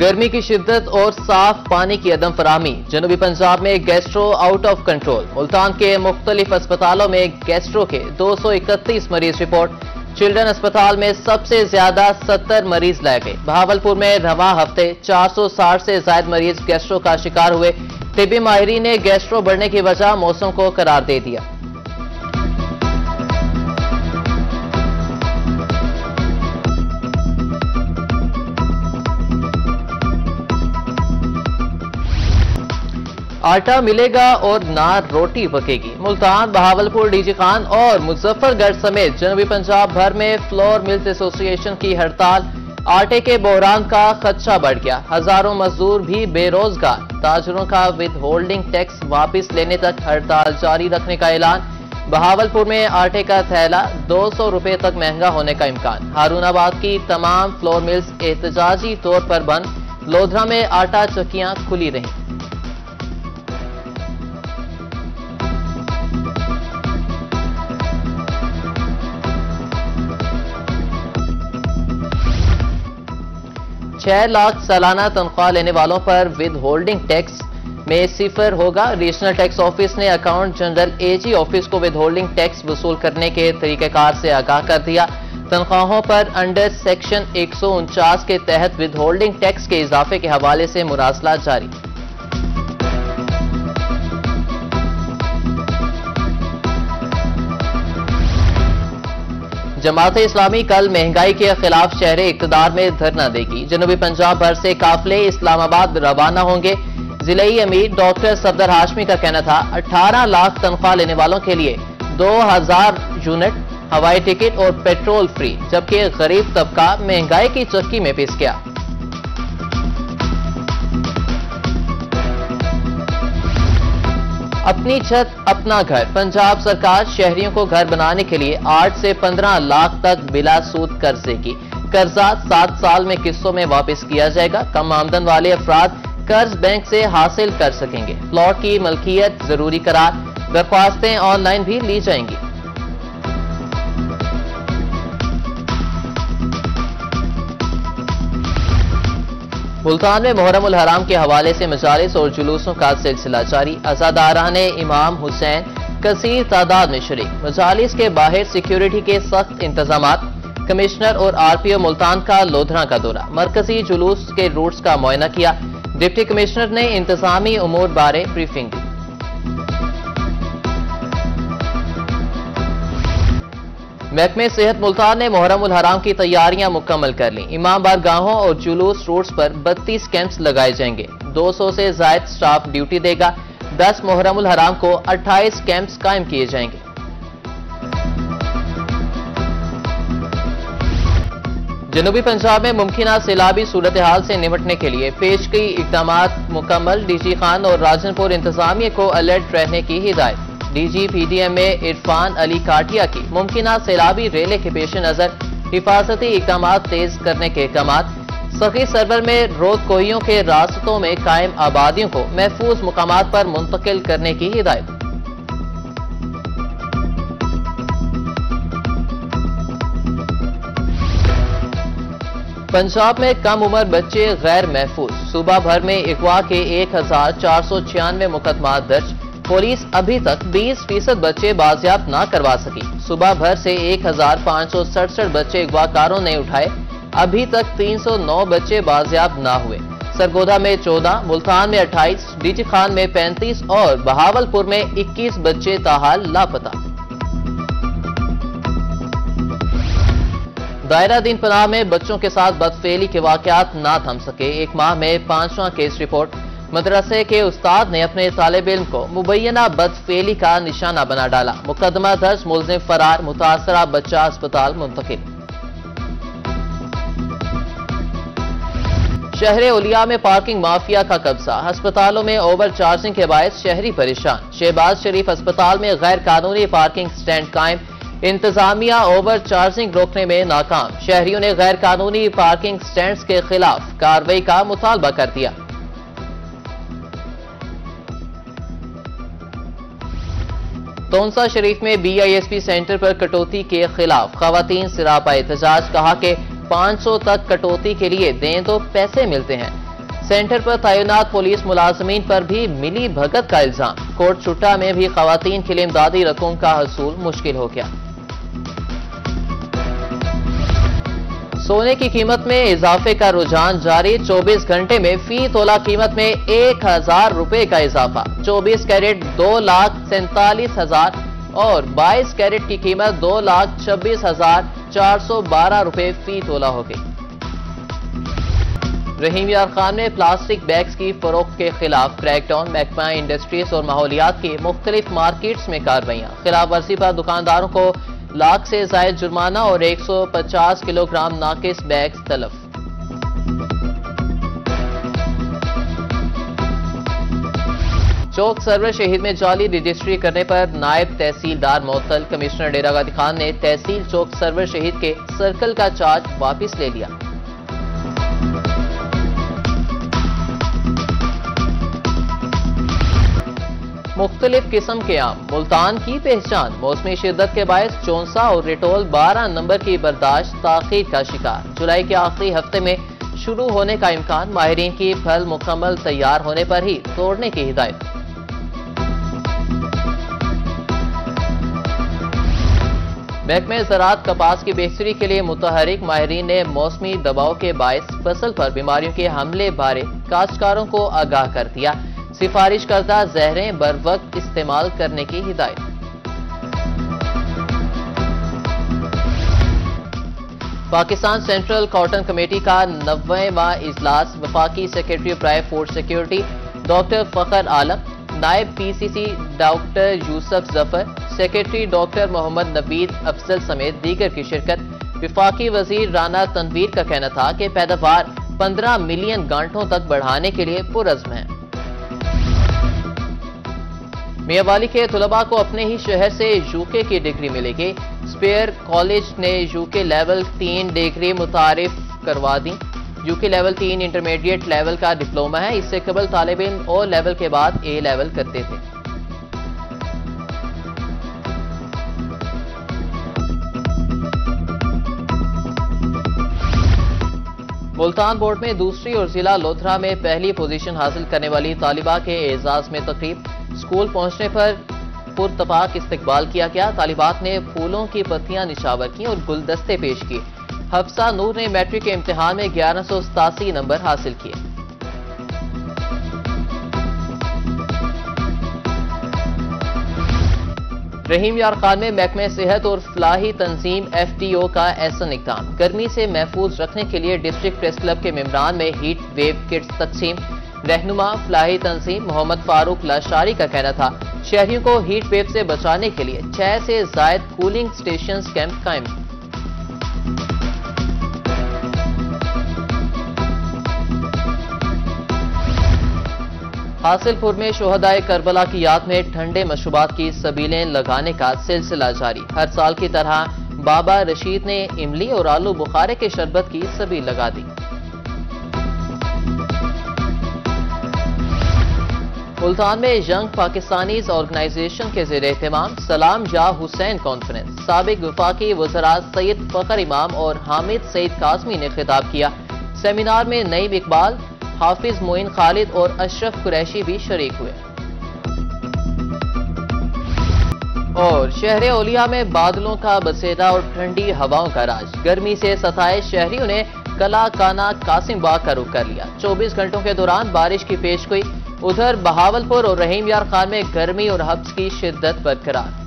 گرمی کی شدت اور صاف پانی کی عدم فراہمی، جنوبی پنجاب میں gastro out of control. Multan کے مختلف اسپتالوں میں گیسٹرو کے 231 مریض رپورٹ۔ چلڈرن اسپتال میں سب سے زیادہ 70 مریض لائے گئے۔ بہاولپور میں رواں ہفتے 460 سے زائد مریض گیسٹرو کا شکار ہوئے۔ طبی ماہرین نے گیسٹرو بڑھنے کی وجہ موسم کو قرار دے دیا۔ آٹا ملے گا اور نہ روٹی پکے گی۔ ملتان، بہاولپور، ڈی جی خان اور مظفر گڑھ سمیت جنوبی پنجاب بھر میں فلور ملز ایسوسی ایشن کی ہڑتال۔ آٹے کے بحران کا خدشہ بڑھ گیا، ہزاروں مزدور بھی بے روزگار۔ تاجروں کا ود ہولڈنگ ٹیکس واپس لینے تک ہڑتال جاری رکھنے کا اعلان۔ بہاولپور میں آٹے کا تھیلا 200 روپے تک مہنگا ہونے کا امکان۔ ہارون آباد کی تمام فلور ملز احتجاجی طور پر بند۔ لودھرا میں آٹا چکیاں کھلی رہیں۔ چھ لاکھ سالانہ تنخواہ لینے والوں پر ود ہولڈنگ ٹیکس میں صفر ہوگا۔ ریجنل ٹیکس آفس نے اکاؤنٹ جنرل اے جی آفس کو ود ہولڈنگ ٹیکس وصول کرنے کے طریقہ کار سے آگاہ کر دیا۔ تنخواہوں پر انڈر سیکشن 149 کے تحت ود ہولڈنگ ٹیکس کے اضافے کے حوالے سے مراسلہ جاری۔ جماعت اسلامی کل مہنگائی کے خلاف شہر اقتدار میں دھرنا دے گی۔ جنوبی پنجاب بھر سے قافلے اسلام آباد روانہ ہوں گے۔ ضلعی امیر ڈاکٹر صفدر ہاشمی کا کہنا تھا 18 لاکھ تنخواہ لینے والوں کے لیے 2000 یونٹ ہوائی ٹکٹ اور پیٹرول فری، جبکہ غریب طبقہ مہنگائی کی چکی میں پس گیا۔ اپنی چھت اپنا گھر، پنجاب سرکار شہریوں کو گھر بنانے کے لیے 8 سے 15 لاکھ تک بلا سود قرض دے گی۔ قرضہ 7 سال میں قسطوں میں واپس کیا جائے گا۔ کم آمدن والے افراد قرض بینک سے حاصل کر سکیں گے۔ پلاٹ کی ملکیت ضروری قرار، درخواستیں آن لائن بھی لی جائیں گی۔ ملتان میں محرم الحرام کے حوالے سے مجالس اور جلوسوں کا سلسلہ جاری۔ عزاداران امام حسین کثیر تعداد میں شریک۔ مجالس کے باہر سیکیورٹی کے سخت انتظامات۔ کمشنر اور آر پی او ملتان کا لودھرا کا دورہ، مرکزی جلوس کے روٹس کا معائنہ کیا۔ ڈپٹی کمشنر نے انتظامی امور بارے بریفنگ دی۔ محکمہ صحت ملتان نے محرم الحرام کی تیاریاں مکمل کر لیں۔ امام بارگاہوں اور جلوس روٹس پر 32 کیمپس لگائے جائیں گے۔ 200 سے زائد سٹاف ڈیوٹی دے گا۔ 10 محرم الحرام کو 28 کیمپس قائم کیے جائیں گے۔ جنوبی پنجاب میں ممکنہ سیلابی صورتحال سے نمٹنے کے لیے پیشگی اقدامات مکمل۔ ڈی جی خان اور راجن پور انتظامیہ کو الرٹ رہنے کی ہدایت۔ D G P D M A Irfan Ali Katia کی ممکنہ سیلابی ریلے کے پیش نظر حفاظتی اقدامات تیز کرنے کے احکامات۔ سخی سرور میں رود کوہیوں کے راستوں میں قائم آبادیوں کو محفوظ مقامات پر منتقل کرنے کی ہدایت۔ پنجاب میں کم عمر بچے غیر محفوظ، صوبہ بھر میں اغوا کے 1496 مقدمات درج۔ پولیس ابھی تک 20% بچے بازیاب نہ کروا سکی۔ صوبہ بھر سے 1567 بچے اغوا کاروں نے اٹھائے، ابھی تک 309 بچے بازیاب نہ ہوئے۔ سرگودا میں 14، ملتان میں 28، ڈی جی خان میں 35 اور بہاولپور میں 21 بچے تاحال لاپتہ۔ دائرہ دین پناہ میں بچوں کے ساتھ بدفعلی کے واقعات نہ تھم سکے۔ ایک ماہ میں 5واں کیس رپورٹ۔ مدرسے کے استاد نے اپنے طالب علم کو مبینہ بدفعلی کا نشانہ بنا ڈالا۔ مقدمہ درج، ملزم فرار، متاثرہ بچہ اسپتال منتقل۔ شہر اولیا میں پارکنگ مافیا کا قبضہ، ہسپتالوں میں اوور چارجنگ کے باعث شہری پریشان۔ شہباز شریف ہسپتال میں غیر قانونی پارکنگ سٹینڈ قائم، انتظامیہ اوور چارجنگ روکنے میں ناکام۔ شہریوں نے غیر قانونی پارکنگ سٹینڈز کے خلاف کارروائی کا مطالبہ کر دیا۔ تونسا شریف میں B I S P centre پر کٹوتی کے خلاف خواتین سراپا احتجاج، کہا کہ 500 تک کٹوتی کے لیے دیں تو پیسے ملتے ہیں۔ سینٹر پر تعینات پولیس ملازمین پر بھی ملی بھگت کا الزام، کوٹ چٹا میں بھی خواتین کے لیے امدادی رقم کا حصول مشکل ہو گیا۔ سونے کی قیمت میں اضافے کا رجحان جاری، 24 گھنٹے میں فی تولہ قیمت میں 1000 روپے کا اضافہ، 24 کیرٹ 2,47,000 اور 22 کیرٹ کی قیمت 2,26,412 روپے فی تولہ ہو گئی۔ رحیم یار خان میں پلاسٹک بیگز کی فروخت کے خلاف کریک ڈاؤن، محکمہ انڈسٹریز اور ماحولیات کی مختلف مارکیٹس میں کارروائیاں، خلاف ورزی پر دکانداروں کو لاکھ سے زائد جرمانہ اور 150 کلو گرام ناقص بیگز تلف۔ چوک سرور شہید میں جعلی رجسٹری کرنے پر نائب تحصیلدار معطل، کمشنر ڈیرہ غازی خان نے تحصیل چوک سرور شہید کے سرکل کا چارج واپس لے لیا۔ مختلف قسم کے آم، ملتان کی پہچان، موسمی شدت کے باعث چونسا اور ریٹول 12 نمبر کی برداشت تاخیر کا شکار، جولائی کے آخری ہفتے میں شروع ہونے کا امکان، ماہرین کی پھل مکمل تیار ہونے پر ہی توڑنے کی ہدایت۔ محکمہ زراعت کپاس کی بہتری کے لیے متحرک، ماہرین نے موسمی دباؤ کے باعث فصل پر بیماریوں کے حملے بارے کاشتکاروں کو آگاہ کر دیا، سفارش کردہ زہریں بر وقت استعمال کرنے کی ہدایت۔ پاکستان سینٹرل کاٹن کمیٹی کا 90واں اجلاس، وفاقی سیکرٹری پرائے فوڈ سیکیورٹی ڈاکٹر فخر عالم، نائب پی سی سی ڈاکٹر یوسف ظفر، سیکرٹری ڈاکٹر محمد نبید افضل سمیت دیگر کی شرکت۔ وفاقی وزیر رانا تنویر کا کہنا تھا کہ پیداوار 15 ملین گانٹھوں تک بڑھانے کے لیے پرعزم ہے۔ میاں والی کے طلباء کو اپنے ہی شہر سے یوکے کی ڈگری ملے گی، اسپیئر کالج نے یوکے لیول 3 ڈگری متعارف کروا دی۔ یوکے لیول 3 انٹرمیڈیٹ لیول کا ڈپلومہ ہے، اس سے قبل طالب علم او لیول کے بعد اے لیول کرتے تھے۔ ملتان بورڈ میں دوسری اور ضلع لودھرا میں پہلی پوزیشن حاصل کرنے والی طالبہ کے اعزاز میں تقریب، اسکول پہنچنے پر پرتپاک استقبال کیا گیا، طالبات نے پھولوں کی پتیاں نچھاور کی اور گلدستے پیش کیے۔ حفصہ نور نے میٹرک کے امتحان میں 1187 نمبر حاصل کیے۔ رحیم یار خان میں محکمہ صحت اور فلاحی تنظیم ایف ٹی او کا احسن اقدام، گرمی سے محفوظ رکھنے کے لیے ڈسٹرکٹ پریس کلب کے ممبران میں ہیٹ ویو کٹس تقسیم۔ رہنما فلاحی تنظیم محمد فاروق لاشاری کا کہنا تھا شہریوں کو ہیٹ ویو سے بچانے کے لیے 6 سے زائد کولنگ سٹیشنز کیمپ قائم۔ حاصل پور میں شہدائے کربلا کی یاد میں ٹھنڈے مشروبات کی سبیلیں لگانے کا سلسلہ جاری، ہر سال کی طرح بابا رشید نے املی اور آلو بخارے کے شربت کی سبیل لگا دی۔ ملتان میں ینگ پاکستانیز آرگنائزیشن کے زیر اہتمام سلام یا حسین کانفرنس، سابق وفاقی وزراء سید فخر امام اور حامد سعید قاسمی نے خطاب کیا۔ سیمینار میں نعیم اقبال، حافظ معین خالد اور اشرف قریشی بھی شریک ہوئے۔ اور شہر اولیاء میں بادلوں کا بسیرا اور ٹھنڈی ہواؤں کا راج، گرمی سے ستائے شہریوں نے کلا کانا قاسم باغ کا رخ کر لیا، 24 گھنٹوں کے دوران بارش کی پیش گوئی۔ ادھر بہاولپور اور رحیم یار خان میں گرمی اور حبس کی شدت برقرار۔